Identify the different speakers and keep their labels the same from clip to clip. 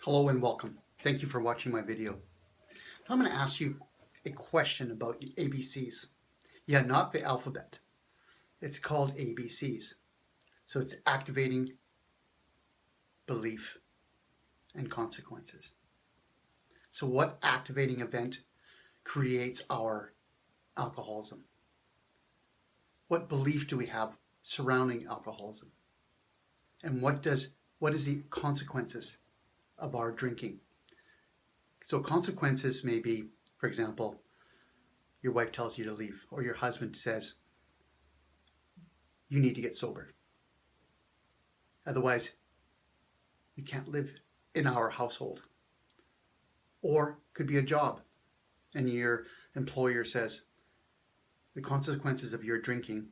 Speaker 1: Hello and welcome. Thank you for watching my video. I'm going to ask you a question about ABCs. Yeah, not the alphabet. It's called ABCs. So it's activating, belief, and consequences. So what activating event creates our alcoholism? What belief do we have surrounding alcoholism? And what is the consequences of our drinking? So consequences may be, for example, your wife tells you to leave, or your husband says, you need to get sober. Otherwise, you can't live in our household. Or could be a job, and your employer says, the consequences of your drinking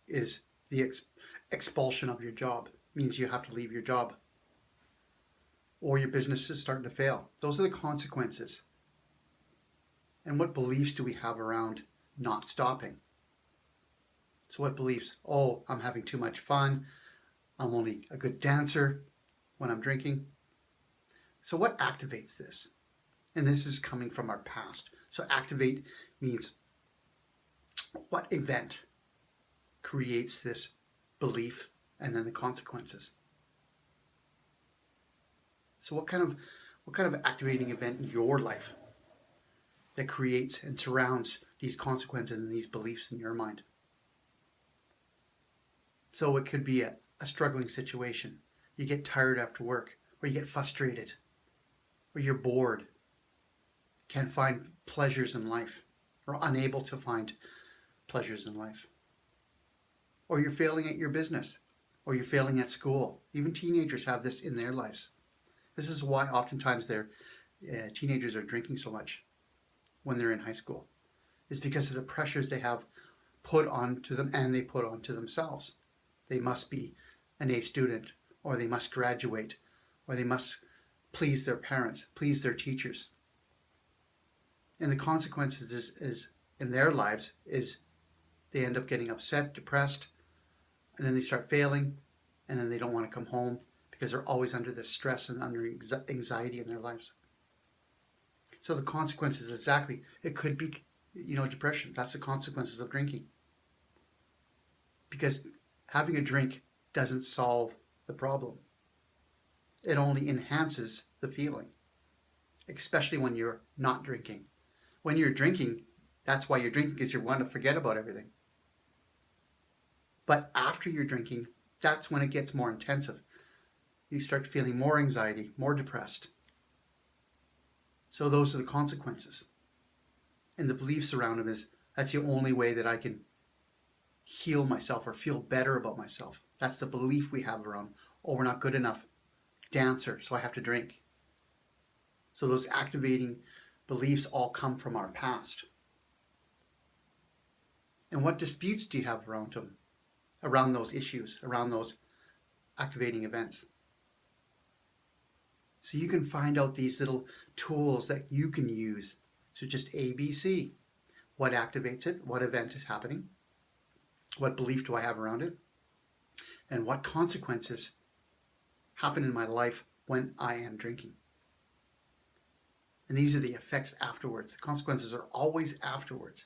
Speaker 1: is the expulsion of your job. Means you have to leave your job. Or your business is starting to fail. Those are the consequences. And what beliefs do we have around not stopping? So what beliefs? Oh, I'm having too much fun. I'm only a good dancer when I'm drinking. So what activates this? And this is coming from our past. So activate means what event creates this belief and then the consequences. So what kind of activating event in your life that creates and surrounds these consequences and these beliefs in your mind? So it could be a struggling situation. You get tired after work, or you get frustrated, or you're bored, can't find pleasures in life, or unable to find pleasures in life. Or you're failing at your business, or you're failing at school. Even teenagers have this in their lives. This is why oftentimes teenagers are drinking so much when they're in high school. It's because of the pressures they have put onto them and they put onto themselves. They must be an A student, or they must graduate, or they must please their parents, please their teachers. And the consequences is in their lives is they end up getting upset, depressed, and then they start failing, and then they don't want to come home because they're always under this stress and under anxiety in their lives. So the consequences exactly, it could be, depression. That's the consequences of drinking. Because having a drink doesn't solve the problem. It only enhances the feeling, especially when you're not drinking. When you're drinking, that's why you're drinking, because you want to forget about everything. But after you're drinking, that's when it gets more intensive. You start feeling more anxiety, more depressed. So those are the consequences. And the beliefs around them is, that's the only way that I can heal myself or feel better about myself. That's the belief we have around, oh, we're not good enough dancer, so I have to drink. So those activating beliefs all come from our past. And what disputes do you have around them? Around those issues, around those activating events? So you can find out these little tools that you can use. So just ABC. What activates it? What event is happening? What belief do I have around it? And what consequences happen in my life when I am drinking? And these are the effects afterwards. The consequences are always afterwards.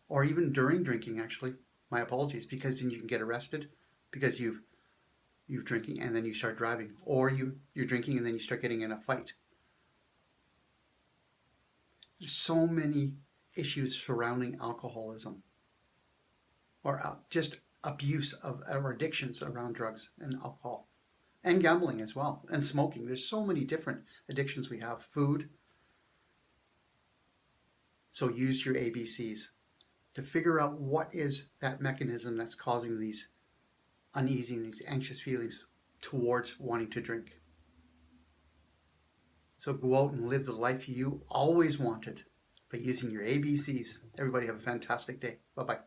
Speaker 1: Or even during drinking, actually. My apologies, because then you can get arrested because you're drinking and then you start driving. Or you're drinking and then you start getting in a fight. There's so many issues surrounding alcoholism, or just abuse of our addictions around drugs and alcohol, and gambling as well, and smoking. There's so many different addictions we have. Food. So use your ABCs to figure out what is that mechanism that's causing these uneasy and these anxious feelings towards wanting to drink. So go out and live the life you always wanted by using your ABCs. Everybody have a fantastic day. Bye-bye.